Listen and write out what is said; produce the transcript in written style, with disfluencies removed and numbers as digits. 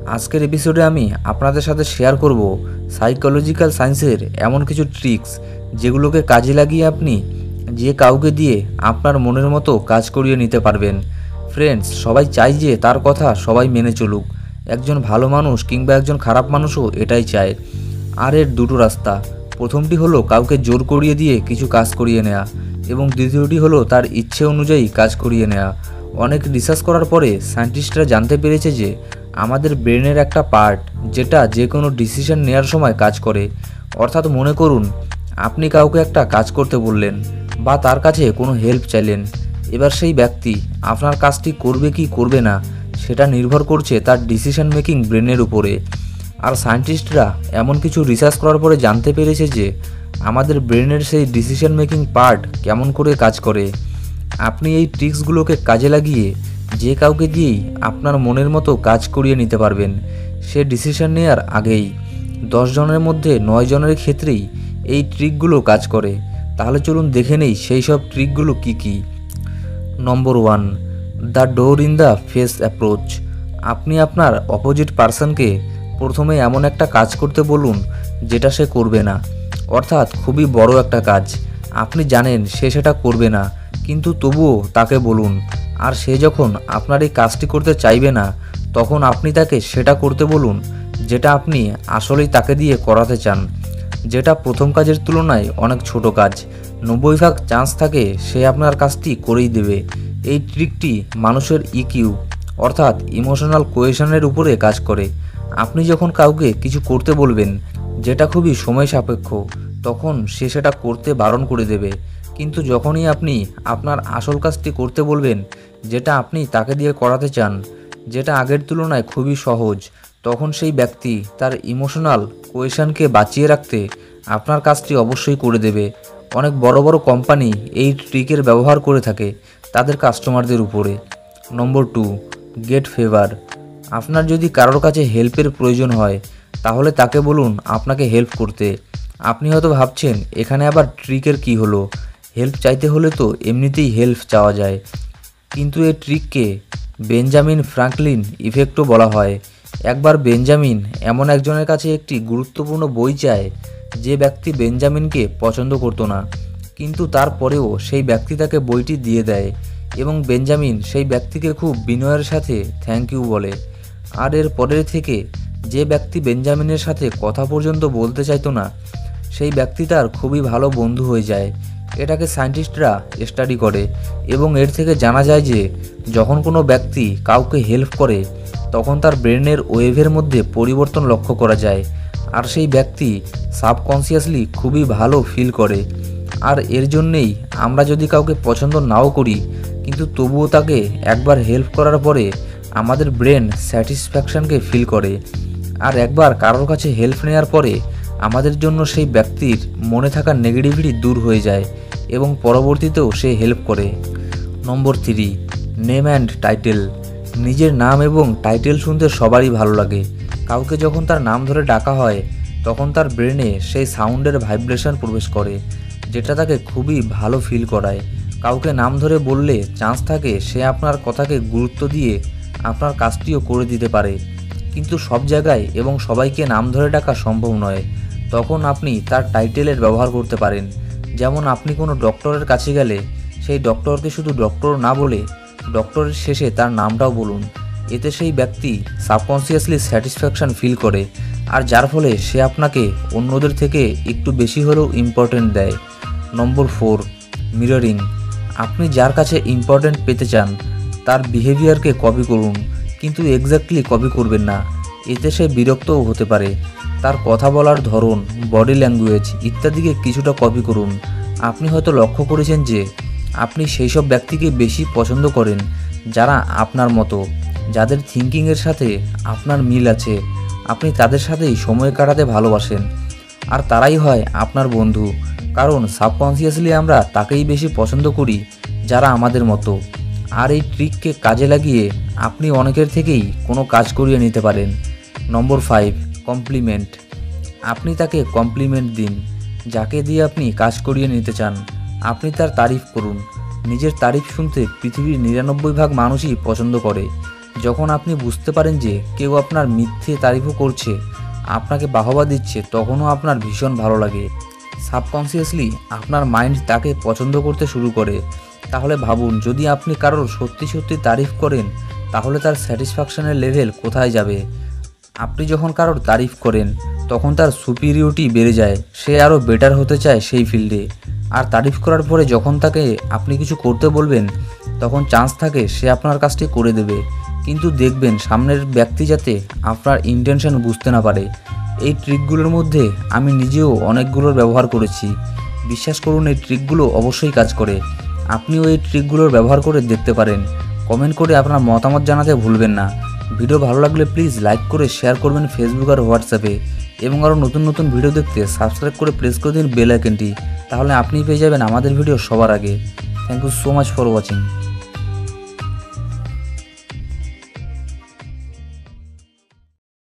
আজকের এপিসোডে আমি আপনাদের সাথে শেয়ার করব সাইকোলজিক্যাল সায়েন্সের এমন কিছু ট্রিক্স যেগুলোকে কাজে লাগিয়ে আপনি যে কাউকে দিয়ে আপনার মনের মতো কাজ করিয়ে নিতে পারবেন। ফ্রেন্ডস, সবাই চায় যে তার কথা সবাই মেনে চলুক। একজন ভালো মানুষ কিংবা একজন খারাপ মানুষও এটাই চায়। আর এর দুটো রাস্তা। প্রথমটি হলো কাউকে জোর করিয়ে দিয়ে কিছু কাজ করিয়ে নেওয়া, এবং দ্বিতীয়টি হলো তার ইচ্ছে অনুযায়ী কাজ করিয়ে নেওয়া। অনেক রিসার্চ করার পরে সায়েন্টিস্টরা জানতে পেরেছে যে আমাদের ব্রেনের একটা পার্ট যেটা যে কোনো ডিসিশন নেওয়ার সময় কাজ করে। অর্থাৎ মনে করুন আপনি কাউকে একটা কাজ করতে বললেন বা তার কাছে কোনো হেল্প চাইলেন। এবার সেই ব্যক্তি আপনার কাজটি করবে কি করবে না সেটা নির্ভর করছে তার ডিসিশন মেকিং ব্রেনের উপরে। আর সায়েন্টিস্টরা এমন কিছু রিসার্চ করার পরে জানতে পেরেছে যে আমাদের ব্রেনের সেই ডিসিশন মেকিং পার্ট কেমন করে কাজ করে। আপনি এই ট্রিক্সগুলোকে কাজে লাগিয়ে যে কাউকে দিয়েই আপনার মনের মতো কাজ করিয়ে নিতে পারবেন। সে ডিসিশন নেওয়ার আগেই 10 জনের মধ্যে 9 জনের ক্ষেত্রেই এই ট্রিকগুলো কাজ করে। তাহলে চলুন দেখে নেই সেই সব ট্রিকগুলো কি কি। নম্বর 1, the door in the face approach. আপনি আপনার অপোজিট পার্সনকে প্রথমে এমন একটা কাজ করতে বলুন যেটা সে করবে না, অর্থাৎ খুবই বড় একটা কাজ। আপনি জানেন সে সেটা করবে না, কিন্তু তবুও তাকে বলুন। আর সে যখন আপনার এই কাজটি করতে চাইবে না, তখন আপনি তাকে সেটা করতে বলুন যেটা আপনি আসলেই তাকে দিয়ে করাতে চান, যেটা প্রথম কাজের তুলনায় অনেক ছোট কাজ। 90% চান্স থাকে সে আপনার কাজটি করেই দেবে। এই ট্রিকটি মানুষের ইকিউ অর্থাৎ ইমোশনাল কোয়েশনের উপরে কাজ করে। আপনি যখন কাউকে কিছু করতে বলবেন যেটা খুবই সময় সাপেক্ষ, তখন সে সেটা করতে বারণ করে দেবে। কিন্তু যখনই আপনি আপনার আসল কাজটি করতে বলবেন যেটা আপনি তাকে দিয়ে করাতে চান, যেটা আগের তুলনায় খুবই সহজ, তখন সেই ব্যক্তি তার ইমোশনাল কোয়েশনকে বাঁচিয়ে রাখতে আপনার কাজটি অবশ্যই করে দেবে। অনেক বড় বড় কোম্পানি এই ট্রিকের ব্যবহার করে থাকে তাদের কাস্টমারদের উপরে। নম্বর 2, গেট ফেভার। আপনার যদি কারোর কাছে হেল্পের প্রয়োজন হয় তাহলে তাকে বলুন আপনাকে হেল্প করতে। আপনি হয়তো ভাবছেন এখানে আবার ট্রিকের কি হলো, হেল্প চাইতে হলে তো এমনিতেই হেল্প চাওয়া যায়। কিন্তু এই ট্রিককে বেঞ্জামিন ফ্রাঙ্কলিন ইফেক্টও বলা হয়। একবার বেঞ্জামিন এমন একজনের কাছে একটি গুরুত্বপূর্ণ বই চায় যে ব্যক্তি বেঞ্জামিনকে পছন্দ করতো না, কিন্তু তারপরেও সেই ব্যক্তি তাকে বইটি দিয়ে দেয় এবং বেঞ্জামিন সেই ব্যক্তিকে খুব বিনয়ের সাথে থ্যাংক ইউ বলে। আর এর পরের থেকে যে ব্যক্তি বেঞ্জামিনের সাথে কথা পর্যন্ত বলতে চাইতো না, সেই ব্যক্তি তার খুবই ভালো বন্ধু হয়ে যায়। এটাকে সায়েন্টিস্টরা স্টাডি করে এবং এর থেকে জানা যায় যে যখন কোনো ব্যক্তি কাউকে হেল্প করে তখন তার ব্রেনের ওয়েভের মধ্যে পরিবর্তন লক্ষ্য করা যায়, আর সেই ব্যক্তি সাবকনসিয়াসলি খুবই ভালো ফিল করে। আর এর জন্যেই আমরা যদি কাউকে পছন্দ নাও করি কিন্তু তবুও তাকে একবার হেল্প করার পরে আমাদের ব্রেন স্যাটিসফ্যাকশানকে ফিল করে। আর একবার কারোর কাছে হেল্প নেওয়ার পরে আমাদের জন্য সেই ব্যক্তির মনে থাকা নেগেটিভিটি দূর হয়ে যায় এবং পরবর্তীতেও সে হেল্প করে। নম্বর 3, নেম অ্যান্ড টাইটেল। নিজের নাম এবং টাইটেল শুনতে সবারই ভালো লাগে। কাউকে যখন তার নাম ধরে ডাকা হয় তখন তার ব্রেনে সেই সাউন্ডের ভাইব্রেশন প্রবেশ করে যেটা তাকে খুবই ভালো ফিল করায়। কাউকে নাম ধরে বললে চান্স থাকে সে আপনার কথাকে গুরুত্ব দিয়ে আপনার কাজটিও করে দিতে পারে। কিন্তু সব জায়গায় এবং সবাইকে নাম ধরে ডাকা সম্ভব নয়। তখন আপনি তার টাইটেলের ব্যবহার করতে পারেন। যেমন আপনি কোনো ডক্টরের কাছে গেলে সেই ডক্টরকে শুধু ডক্টর না বলে ডক্টরের শেষে তার নামটাও বলুন। এতে সেই ব্যক্তি সাবকনসিয়াসলি স্যাটিসফ্যাকশান ফিল করে, আর যার ফলে সে আপনাকে অন্যদের থেকে একটু বেশি হলেও ইম্পর্টেন্ট দেয়। নম্বর 4, মিররিং। আপনি যার কাছে ইম্পর্টেন্ট পেতে চান তার বিহেভিয়ারকে কপি করুন, কিন্তু এক্স্যাক্টলি কপি করবেন না। এতে সে বিরক্তও হতে পারে। তার কথা বলার ধরন, বডি ল্যাঙ্গুয়েজ ইত্যাদিকে কিছুটা কপি করুন। আপনি হয়তো লক্ষ্য করেছেন যে আপনি সেই সব ব্যক্তিকে বেশি পছন্দ করেন যারা আপনার মতো, যাদের থিঙ্কিংয়ের সাথে আপনার মিল আছে। আপনি তাদের সাথেই সময় কাটাতে ভালোবাসেন, আর তারাই হয় আপনার বন্ধু, কারণ সাবকনসিয়াসলি আমরা তাকেই বেশি পছন্দ করি যারা আমাদের মতো। আর এই ট্রিককে কাজে লাগিয়ে আপনি অনেকের থেকেই কোনো কাজ করিয়ে নিতে পারেন। নম্বর 5, কমপ্লিমেন্ট। আপনি তাকে কমপ্লিমেন্ট দিন। যাকে দিয়ে আপনি কাজ করিয়ে নিতে চান আপনি তার তারিফ করুন। নিজের তারিফ শুনতে পৃথিবীর 99% মানুষই পছন্দ করে। যখন আপনি বুঝতে পারেন যে কেউ আপনার মিথ্যে তারিফও করছে, আপনাকে বাহবা দিচ্ছে, তখনও আপনার ভীষণ ভালো লাগে। সাবকনসিয়াসলি আপনার মাইন্ড তাকে পছন্দ করতে শুরু করে। তাহলে ভাবুন, যদি আপনি কারোর সত্যি সত্যি তারিফ করেন, তাহলে তার স্যাটিসফ্যাকশনের লেভেল কোথায় যাবে। আপনি যখন কারোর তারিফ করেন, তখন তার সুপিরিয়রিটি বেড়ে যায়, সে আরও বেটার হতে চায় সেই ফিল্ডে। আর তারিফ করার পরে যখন তাকে আপনি কিছু করতে বলবেন, তখন চান্স থাকে সে আপনার কাজটি করে দেবে। কিন্তু দেখবেন সামনের ব্যক্তি যাতে আপনার ইন্টেনশন বুঝতে না পারে। এই ট্রিকগুলোর মধ্যে আমি নিজেও অনেকগুলোর ব্যবহার করেছি। বিশ্বাস করুন, এই ট্রিকগুলো অবশ্যই কাজ করে। আপনিও এই ট্রিকগুলোর ব্যবহার করে দেখতে পারেন। কমেন্ট করে আপনার মতামত জানাতে ভুলবেন না। ভিডিও ভালো লাগলে প্লিজ লাইক করে শেয়ার করবেন ফেসবুক আর হোয়াটসঅ্যাপে। এবং আরও নতুন নতুন ভিডিও দেখতে সাবস্ক্রাইব করে প্রেস করে দিন বেল আইকনটি। তাহলে আপনিই পেয়ে যাবেন আমাদের ভিডিও সবার আগে। Thank you so much for watching.